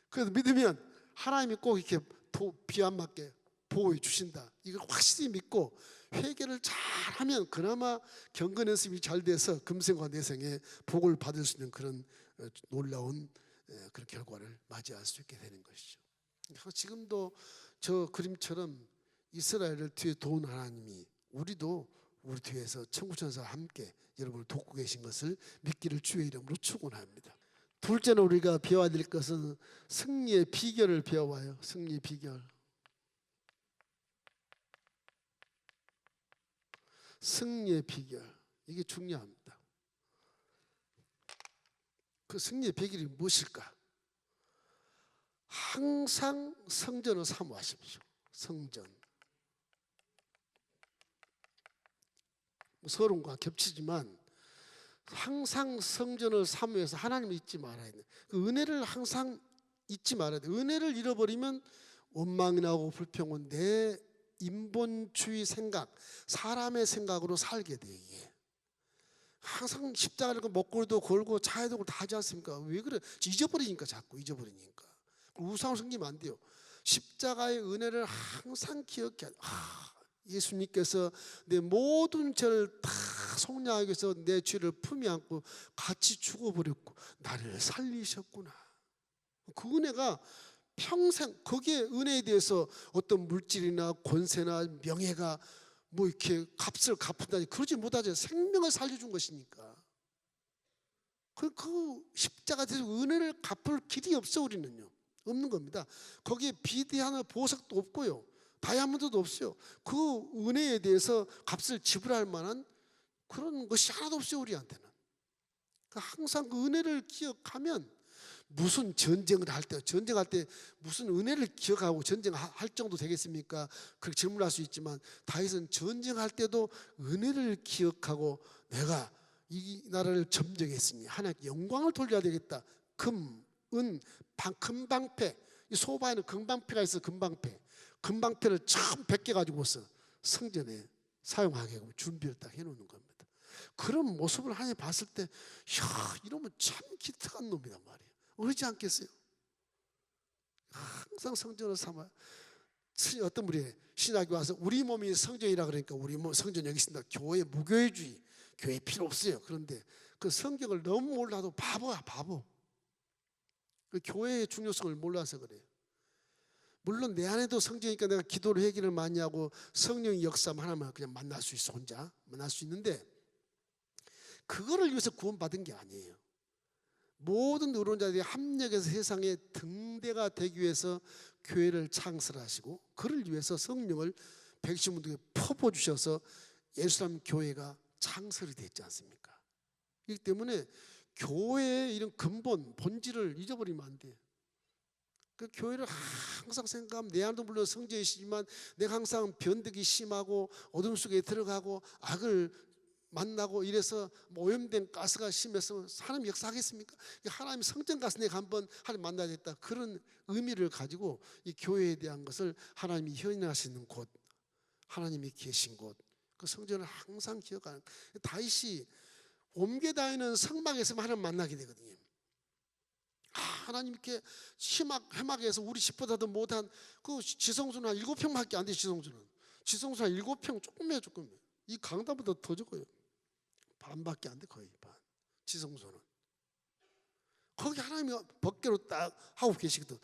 그래서 믿으면 하나님이 꼭 이렇게 비 안 맞게 보호해 주신다. 이걸 확실히 믿고 회개를 잘하면 그나마 경건 연습이 잘 돼서 금생과 내생에 복을 받을 수 있는 그런 놀라운 그런 결과를 맞이할 수 있게 되는 것이죠. 지금도 저 그림처럼 이스라엘을 뒤에 도운 하나님이 우리도 우리 뒤에서 천구천사와 함께 여러분을 돕고 계신 것을 믿기를 주의 이름으로 축원합니다. 둘째는 우리가 배워야 될 것은 승리의 비결을 배워와요. 승리의 비결. 승리의 비결. 이게 중요합니다. 그 승리의 비결이 무엇일까? 항상 성전을 사모하십시오. 성전. 서론과 겹치지만 항상 성전을 사모해서 하나님을 잊지 말아야 돼. 그 은혜를 항상 잊지 말아야 돼. 은혜를 잃어버리면 원망이 나오고 불평은 내 인본주의 생각, 사람의 생각으로 살게 돼. 이게 항상 십자가를 먹고도 걸고 자해도 걸고 다 하지 않습니까? 왜 그래? 잊어버리니까. 자꾸 잊어버리니까. 우상을 섬기면 안 돼요. 십자가의 은혜를 항상 기억해. 예수님께서 내 모든 죄를 다 속량하기 위해서 내 죄를 품에 안고 같이 죽어버렸고 나를 살리셨구나. 그 은혜가 평생, 거기에 은혜에 대해서 어떤 물질이나 권세나 명예가 뭐 이렇게 값을 갚는다니 그러지 못하죠. 생명을 살려준 것이니까. 그 십자가 대해서 은혜를 갚을 길이 없어. 우리는요. 없는 겁니다. 거기에 비대한 보석도 없고요. 다이아몬드도 없어요. 그 은혜에 대해서 값을 지불할 만한 그런 것이 하나도 없어요. 우리한테는. 항상 그 은혜를 기억하면 무슨 전쟁을 할 때, 전쟁할 때 무슨 은혜를 기억하고 전쟁할 정도 되겠습니까? 그렇게 질문할 수 있지만 다윗은 전쟁할 때도 은혜를 기억하고 내가 이 나라를 점령했으니 하나님께 영광을 돌려야 되겠다. 금, 은, 금방패. 이 소바에는 금방패가 있어. 금방패를 처음 100개 가지고서 성전에 사용하게 준비를 딱 해놓는 겁니다. 그런 모습을 하나님 봤을 때, 이러면 참 기특한 놈이란 말이에요. 그러지 않겠어요? 항상 성전을 삼아요. 어떤 분이 신학에 와서 우리 몸이 성전이라 그러니까 우리 몸 성전 여기 있습니다. 교회 무교회주의, 교회 필요 없어요. 그런데 그 성경을 너무 몰라도 바보야, 바보. 그 교회의 중요성을 몰라서 그래요. 물론 내 안에도 성전이니까 내가 기도를 회개를 많이 하고 성령의 역사만 하나만 그냥 만날 수 있어. 혼자 만날 수 있는데 그거를 위해서 구원받은 게 아니에요. 모든 의론자들이 합력해서 세상의 등대가 되기 위해서 교회를 창설하시고 그를 위해서 성령을 백성분들에게 퍼부어주셔서 예루살렘 교회가 창설이 됐지 않습니까? 그렇기 때문에 교회의 이런 근본, 본질을 잊어버리면 안 돼요. 그 교회를 항상 생각하면 내 안도 물론 성전이시지만 내가 항상 변덕이 심하고 어둠 속에 들어가고 악을 만나고 이래서 오염된 가스가 심해서 하나님 역사하겠습니까? 하나님 성전 가서 내가 한번 하나님 만나야겠다. 그런 의미를 가지고 이 교회에 대한 것을 하나님이 현인하시는 곳, 하나님이 계신 곳, 그 성전을 항상 기억하는. 다윗이 옮겨 다니는 성막에서만 하나님 만나게 되거든요. 하나님께 해막에서 우리 집보다도 못한 그 지성소는 한 7평밖에 안 돼. 지성소는 한 7평 조금이에요. 조금. 이 강다보다 더 적어요. 반밖에 안 돼. 거의 반. 지성소는 거기 하나님이 법궤로 딱 하고 계시거든.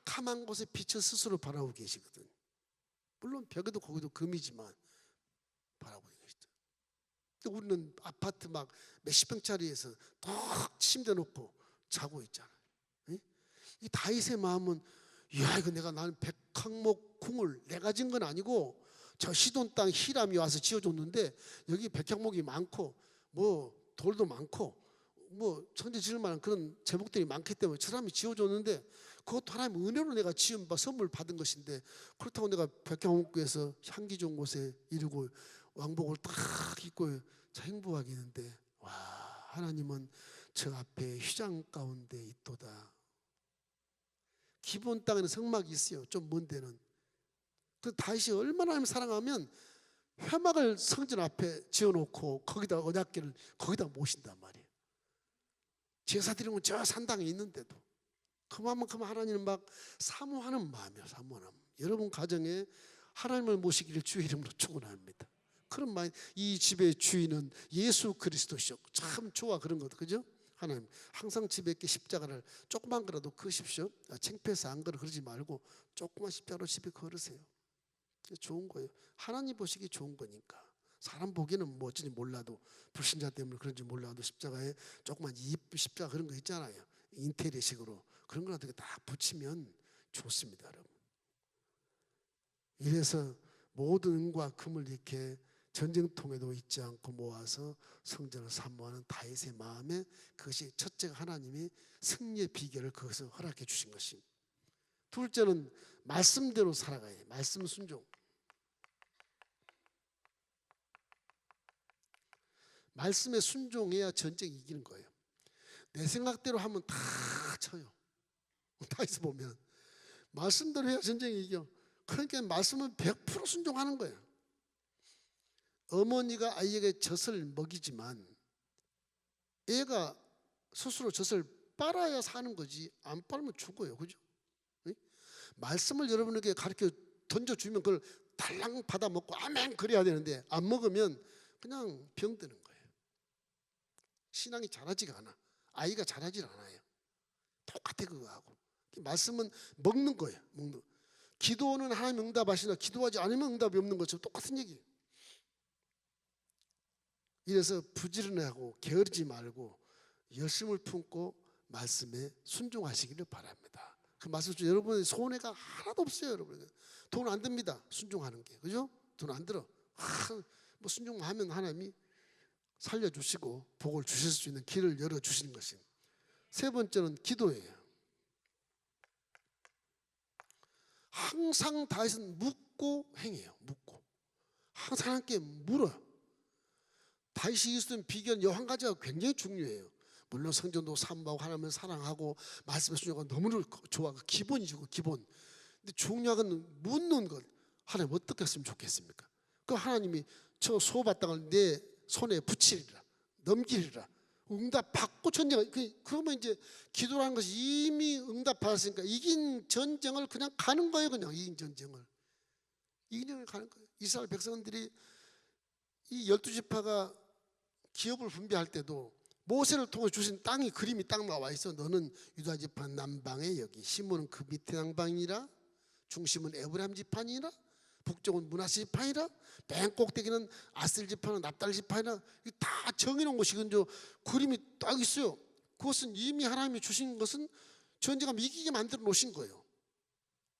캄캄한 곳에 빛을 스스로 바라보고 계시거든. 물론 벽에도 거기도 금이지만 바라보고 계시죠. 우리는 아파트 막 몇십 평짜리에서 딱 침대 놓고 자고 있잖아. 이 다윗의 마음은 이거 나는 백항목 궁을 내가 지은 건 아니고 저 시돈 땅 히람이 와서 지어줬는데 여기 백향목이 많고 뭐 돌도 많고 뭐 천지 지을 만한 그런 제목들이 많기 때문에 저 사람이 지어줬는데 그것도 하나님 은혜로 내가 지은 선물 받은 것인데 그렇다고 내가 백향목구에서 향기 좋은 곳에 이르고 왕복을 딱 입고 행복하겠는데 와 하나님은 저 앞에 휘장 가운데 있도다. 기본 땅에는 성막이 있어요. 좀 먼 데는. 그 다윗이 얼마나 하나님 사랑하면 회막을 성전 앞에 지어놓고 거기다 언약궤를 거기다 모신단 말이에요. 제사 드리면 저 산당에 있는데도 그만큼 하나님은 막 사모하는 마음이에요. 사모하는 마음. 여러분 가정에 하나님을 모시기를 주의 이름으로 축원합니다. 그런 마음. 이 집의 주인은 예수 그리스도시오. 참 좋아 그런 것, 그죠? 하나님 항상 집에 있게 십자가를 조그만 거라도 그으십시오. 창피해서 안 걸어 그러지 말고 조그만 십자가로 집에 걸으세요. 좋은 거예요. 하나님 보시기 좋은 거니까. 사람 보기에는 뭐 어찌지 몰라도 불신자 때문에 그런지 몰라도 십자가에 조그만 이쁜 십자가 그런 거 있잖아요. 인테리어식으로 그런 거라도 딱 붙이면 좋습니다, 여러분. 이래서 모든 은과 금을 이렇게 전쟁통에도 잊지 않고 모아서 성전을 사모하는 다윗의 마음에 그것이 첫째가 하나님이 승리의 비결을 거기서 허락해 주신 것입니다. 둘째는 말씀대로 살아가야 해요. 말씀 순종. 말씀에 순종해야 전쟁이 이기는 거예요. 내 생각대로 하면 다 쳐요. 다윗 보면 말씀대로 해야 전쟁이 이겨. 그러니까 말씀은 100% 순종하는 거예요. 어머니가 아이에게 젖을 먹이지만 애가 스스로 젖을 빨아야 사는 거지 안 빨면 죽어요. 그죠? 말씀을 여러분에게 가르쳐 던져주면 그걸 달랑 받아 먹고 아멘 그래야 되는데 안 먹으면 그냥 병드는 거예요. 신앙이 자라지가 않아. 아이가 자라질 않아요. 똑같아 그거하고. 말씀은 먹는 거예요. 먹는. 기도는 하나님 응답하시나 기도하지 않으면 응답이 없는 것처럼 똑같은 얘기예요. 이래서 부지런하고 게으르지 말고 열심을 품고 말씀에 순종하시기를 바랍니다. 그 말씀 중 여러분의 손해가 하나도 없어요. 여러분 돈 안 듭니다. 순종하는 게, 그죠? 돈 안 들어. 뭐 순종하면 하나님이 살려주시고 복을 주실 수 있는 길을 열어주시는 것입니다. 세 번째는 기도예요. 항상 다윗은 묻고 행해요. 묻고 항상 하나님께 물어요. 다윗이 있었던 비결 한 가지가 굉장히 중요해요. 물론 성전도 사모하고 하나님을 사랑하고 말씀에 순종하고 너무나 좋아. 기본이죠. 기본. 근데 중요한 건 묻는 것. 하나님 어떻게 했으면 좋겠습니까? 그 하나님이 저 소바땅을 내 손에 붙이리라, 넘기리라. 응답 받고 전쟁. 그러면 이제 기도라는 것이 이미 응답 받았으니까 이긴 전쟁을 그냥 가는 거예요. 그냥 이긴 전쟁을 가는 거예요. 이스라엘 백성들이 이 12지파가 기업을 분배할 때도 모세를 통해 주신 땅이 그림이 딱 나와 있어. 너는 유다 지파 남방에 여기, 시몬은 그 밑에 남방이라, 중심은 에브라임 지파니라, 북쪽은 므낫세 지파니라, 맨 꼭대기는 아셀 지파나 납달 지파니라. 다 정해놓은 것이 근저 그림이 딱 있어요. 그것은 이미 하나님이 주신 것은 전쟁하면 이기게 만들어 놓으신 거예요.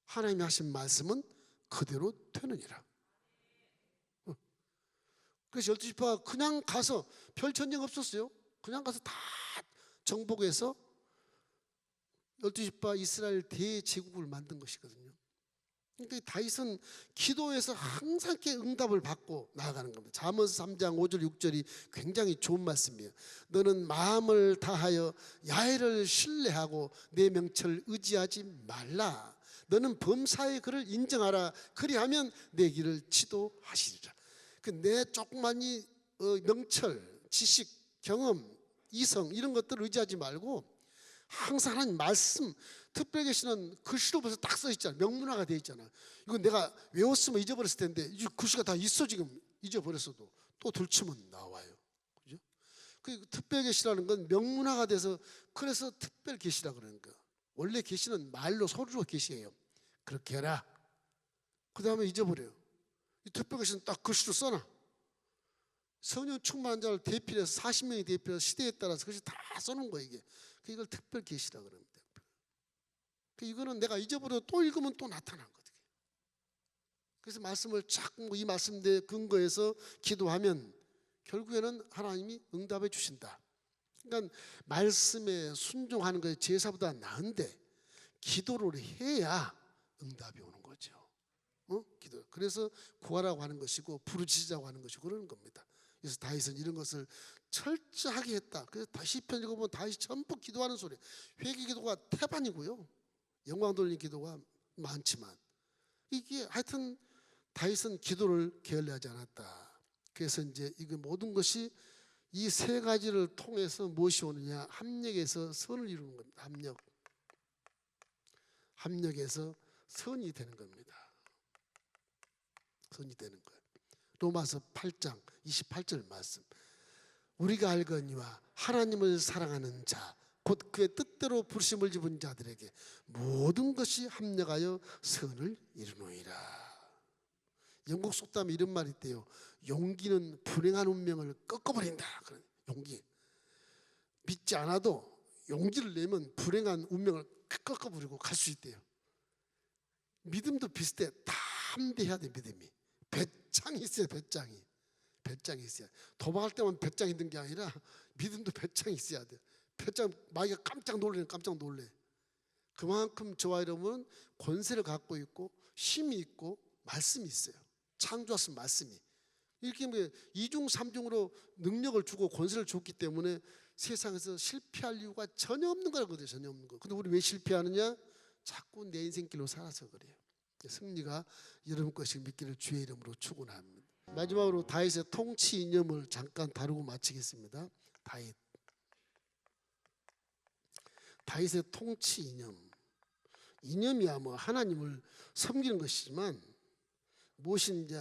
하나님이 하신 말씀은 그대로 되느니라. 그래서 12지파가 그냥 가서 별 전쟁 없었어요. 그냥 가서 다 정복해서 12지파 이스라엘 대제국을 만든 것이거든요. 그러니까 다윗은 기도에서 항상 이렇게 응답을 받고 나아가는 겁니다. 잠언서 3장 5절 6절이 굉장히 좋은 말씀이에요. 너는 마음을 다하여 야훼를 신뢰하고 내 명철을 의지하지 말라. 너는 범사의 그를 인정하라. 그리하면 내 길을 지도하시리라. 내 조그마니 명철, 지식, 경험, 이성 이런 것들을 의지하지 말고 항상 하나님 말씀, 특별히 계시는 글씨로 벌써 딱 써 있잖아. 명문화가 돼 있잖아. 이건 내가 외웠으면 잊어버렸을 텐데 이 글씨가 다 있어. 지금 잊어버렸어도 또 들추면 나와요. 그죠? 그 특별 계시라는 건 명문화가 돼서 그래서 특별 계시라 그러는 거야. 원래 계시는 말로 소리로 계시예요. 그렇게 해라. 그 다음에 잊어버려요. 이 특별 계시는 딱 글씨로 써놔. 성령 충만한 자를 대필해서 40명이 대필해서 시대에 따라서 그것이 다 써놓은 거예요. 이게 이걸 특별 계시라 그럽니다. 이거는 내가 잊어버려도 또 읽으면 또 나타나거든요. 그래서 말씀을 자꾸 이 말씀에 근거해서 기도하면 결국에는 하나님이 응답해 주신다. 그러니까 말씀에 순종하는 것이 제사보다 나은데 기도를 해야 응답이 오는 거죠. 기도. 그래서 구하라고 하는 것이고 부르짖으라고 하는 것이고 그러는 겁니다. 그래서 다윗은 이런 것을 철저하게 했다. 그래서 시편 읽어보면 다윗이 전부 기도하는 소리. 회개기도가 태반이고요. 영광 돌리는 기도가 많지만 이게 하여튼 다윗은 기도를 게을리하지 않았다. 그래서 이제 이거 모든 것이 이 세 가지를 통해서 무엇이 오느냐? 합력에서 선을 이루는 겁니다. 합력에서 선이 되는 겁니다. 선이 되는 거예요. 로마서 8장 28절 말씀. 우리가 알거니와 하나님을 사랑하는 자 곧 그의 뜻대로 부르심을 입은 자들에게 모든 것이 합력하여 선을 이루노이라. 영국 속담에 이런 말이 있대요. 용기는 불행한 운명을 꺾어버린다. 용기. 믿지 않아도 용기를 내면 불행한 운명을 꺾어버리고 갈 수 있대요. 믿음도 비슷해. 담대해야 돼. 믿음이. 배짱이 있어요. 배짱이 있어야 돼. 도박할 때만 배짱이 있는 게 아니라 믿음도 배짱이 있어야 돼. 배짱 마귀가 깜짝 놀래. 그만큼 저와 여러분은 권세를 갖고 있고 힘이 있고 말씀이 있어요. 창조하신 말씀이. 이렇게 이중 삼중으로 능력을 주고 권세를 줬기 때문에 세상에서 실패할 이유가 전혀 없는 거라거든요. 전혀 없는 거. 근데 우리 왜 실패하느냐? 자꾸 내 인생길로 살아서 그래요. 승리가 여러분 것을 믿기를 주의 이름으로 축원합니다. 마지막으로 다윗의 통치 이념을 잠깐 다루고 마치겠습니다. 다윗의 통치 이념이야 뭐 하나님을 섬기는 것이지만 무엇인지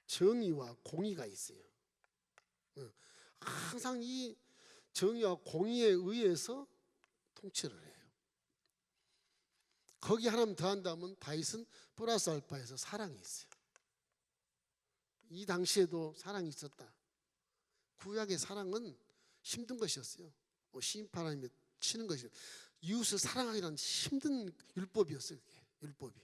정의와 공의가 있어요. 항상 이 정의와 공의에 의해서 통치를 해요. 거기 하나만 더한다면 다윗은 플러스 알파에서 사랑이 있어요. 이 당시에도 사랑이 있었다. 구약의 사랑은 힘든 것이었어요. 심판하며 치는 것이요. 이웃을 사랑하기란 힘든 율법이었어요. 그게 율법이.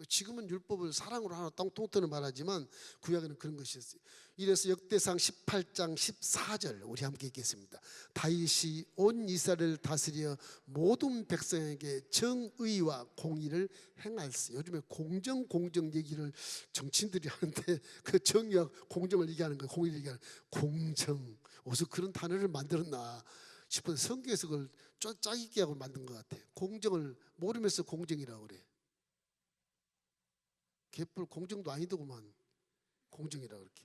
지금은 율법을 사랑으로 하나 통틀어 말하지만 구약에는 그런 것이었어요. 이래서 역대상 18장 14절 우리 함께 읽겠습니다. 다윗이 온 이스라엘을 다스려 모든 백성에게 정의와 공의를 행할세. 요즘에 공정 얘기를 정치인들이 하는데 그 정의와 공정을 얘기하는 거예요. 공의를 얘기하는 공정. 어디서 그런 단어를 만들었나 싶어서 성경에서 그걸 짜깁기 하고 만든 것 같아요. 공정을 모르면서 공정이라고 그래. 개뿔 공정도 아니더구만. 공정이라고 그렇게.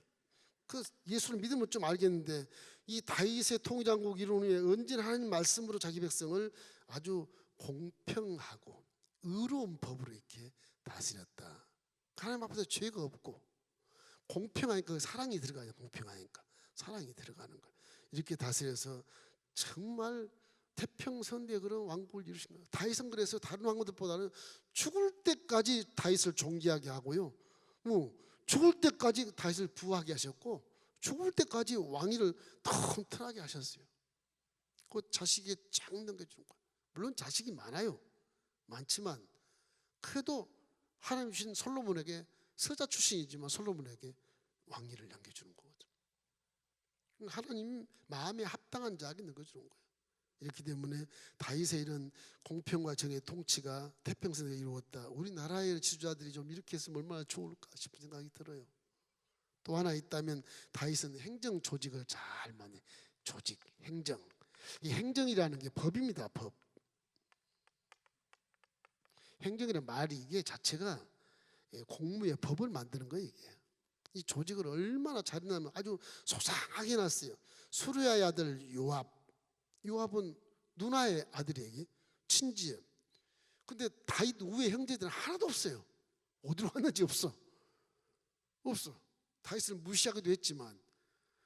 그 예수를 믿으면 좀 알겠는데 이 다윗의 통일왕국 이룬 후에 언제나 하나님 말씀으로 자기 백성을 아주 공평하고 의로운 법으로 이렇게 다스렸다. 하나님 앞에서 죄가 없고 공평하니까 사랑이 들어가요. 공평하니까 사랑이 들어가는 거예요. 이렇게 다스려서 정말 태평성대의 그런 왕국을 이루신 거예요. 다윗은 그래서 다른 왕국들보다는 죽을 때까지 다윗을 존귀하게 하고요. 죽을 때까지 다윗을 부하게 하셨고 죽을 때까지 왕위를 튼튼하게 하셨어요. 그 자식이 쫙 넘겨주는 거예요. 물론 자식이 많지만 그래도 하나님 주신 솔로몬에게 서자 출신이지만 솔로몬에게 왕위를 남겨주는 거거든요. 하나님 마음에 합당한 자에게 넘겨주는 거예요. 이렇기 때문에 다윗의 이런 공평과 정의 통치가 태평성에 이루었다. 우리나라의 지도자들이 좀 이렇게 했으면 얼마나 좋을까 싶은 생각이 들어요. 또 하나 있다면 다윗은 행정 조직을 잘 만해. 조직, 행정. 이 행정이라는 게 법입니다. 법. 행정이라는 말이 이게 자체가 공무의 법을 만드는 거예요. 이게. 이 조직을 얼마나 잘했냐면 아주 소상하게 해놨어요. 수르야의 아들 요압은 누나의 아들에게 친지예요. 근데 다윗 우의 형제들은 하나도 없어요. 어디로 갔는지 없어. 다윗을 무시하기도 했지만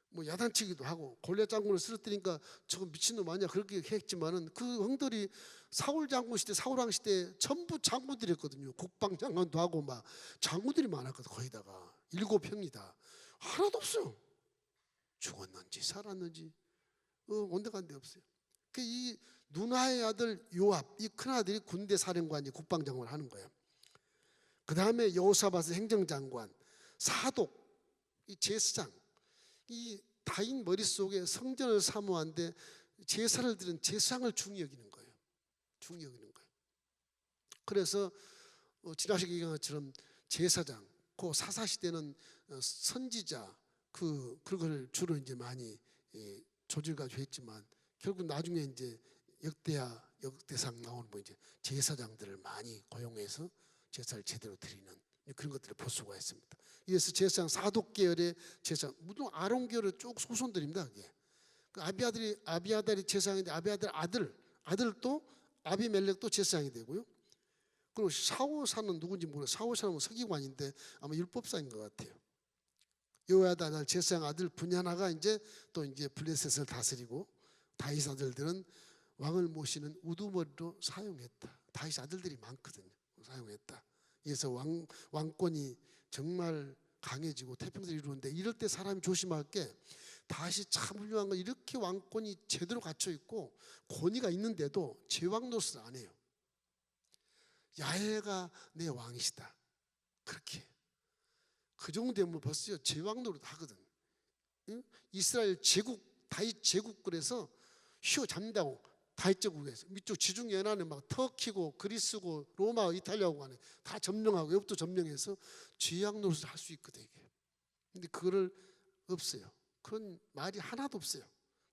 뭐 야단치기도 하고 골리앗 장군을 쓰러뜨리니까 저거 미친놈 아니야 그렇게 했지만은 그 형들이 사울 장군 시대 사울왕 시대 전부 장군들이었거든요. 국방장관도 하고 막 장군들이 많았거든. 거기다가 7형이다. 하나도 없어요. 죽었는지 살았는지 온데간데 없어요. 이 누나의 아들 요압 이 큰아들이 군대 사령관이 국방장관을 하는 거예요. 그 다음에 여호사밧의 행정장관 사독 이 제사장 이 다윗 머릿속에 성전을 사모하는데 제사를 드린 제사장을 중히 여기는 거예요. 그래서 지나시게 얘기한 것처럼 제사장 그 사사시대는 선지자 그걸 주로 이제 많이 조직을 가지고 했지만 결국 나중에 이제 역대상 나오는 뭐 이제 제사장들을 많이 고용해서 제사를 제대로 드리는 그런 것들을 볼 수가 있습니다. 이래서 제사장 사독 계열의 제사장, 물론 아론 계열의 쭉 후손들입니다. 그게. 그 아비아달이 제사장인데 아비아달 아들도 아비멜렉도 제사장이 되고요. 그리고 사오사는 누군지 모르겠어요. 사오사는 서기관인데 아마 율법사인 것 같아요. 여호야다 아들 제사장 아들 분야나가 이제 또 이제 블레셋을 다스리고 다윗 아들들은 왕을 모시는 우두머리로 사용했다. 다윗 아들들이 많거든요. 사용했다. 그래서 왕권이 정말 강해지고 태평성을 이루는데 이럴 때 사람이 조심할 게 다윗이 참 훌륭한 건 이렇게 왕권이 제대로 갖춰 있고 권위가 있는데도 제왕 노릇을 안 해요. 야훼가 내 왕이시다. 그렇게 그 정도 되면 벌써 제왕 노릇 하거든. 응? 이스라엘 제국 다윗 제국그래서 휘어잡는다고. 다윗 제국에서 밑쪽 지중 연안에 막 터키고 그리스고 로마 이탈리아고 간에 다 점령하고 외국도 점령해서 제왕 노릇을 할 수 있거든 이게. 근데 그거를 없어요. 그런 말이 하나도 없어요.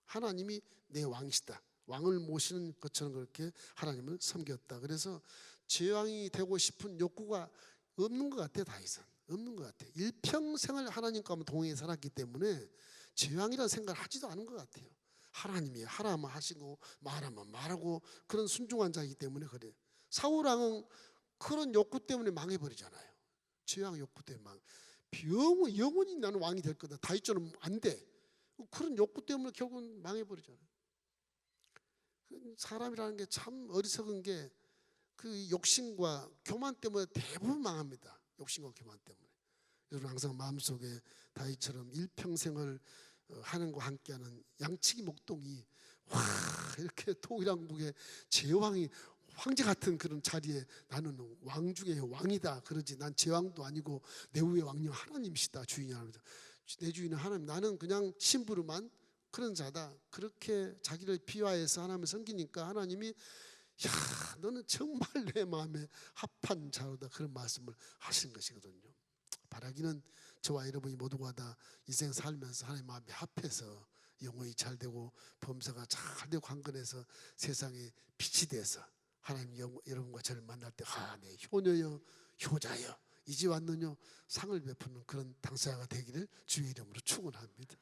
하나님이 내 왕이시다. 왕을 모시는 것처럼 그렇게 하나님을 섬겼다. 그래서 제왕이 되고 싶은 욕구가 없는 것 같아요. 다윗은 없는 것 같아요. 일평생을 하나님과 동행해 살았기 때문에 제왕이라는 생각을 하지도 않은 것 같아요. 하나님이 하라면 하시고 말하면 말하고 그런 순종한 자이기 때문에 그래요. 사울왕은 그런 욕구 때문에 망해버리잖아요. 제왕 욕구 때문에 영원히 나는 왕이 될 거다. 다윗처럼 안 돼. 그런 욕구 때문에 결국은 망해버리잖아요. 사람이라는 게 참 어리석은 게 그 욕심과 교만 때문에 대부분 망합니다. 욕심과 교만 때문에. 여러분 항상 마음속에 다윗처럼 일평생을 하나님과 함께하는 양치기 목동이 와 이렇게 통일왕국의 제왕이 황제 같은 그런 자리에 나는 왕 중에 왕이다 그러지. 난 제왕도 아니고 내 위의 왕님 하나님이시다. 주인이 하나님. 내 주인은 하나님. 나는 그냥 심부름한 그런 자다. 그렇게 자기를 비하해서 하나님을 섬기니까 하나님이 야 너는 정말 내 마음에 합한 자로다. 그런 말씀을 하시는 것이거든요. 바라기는 저와 여러분이 모두가 다 인생 살면서 하나님 마음에 합해서 영혼이 잘 되고 범사가 잘 되고 강건해서 세상에 빛이 돼서 하나님 여러분과 저를 만날 때 내 효녀여 효자여 이제 왔느냐 상을 베푸는 그런 당사자가 되기를 주의 이름으로 축원합니다.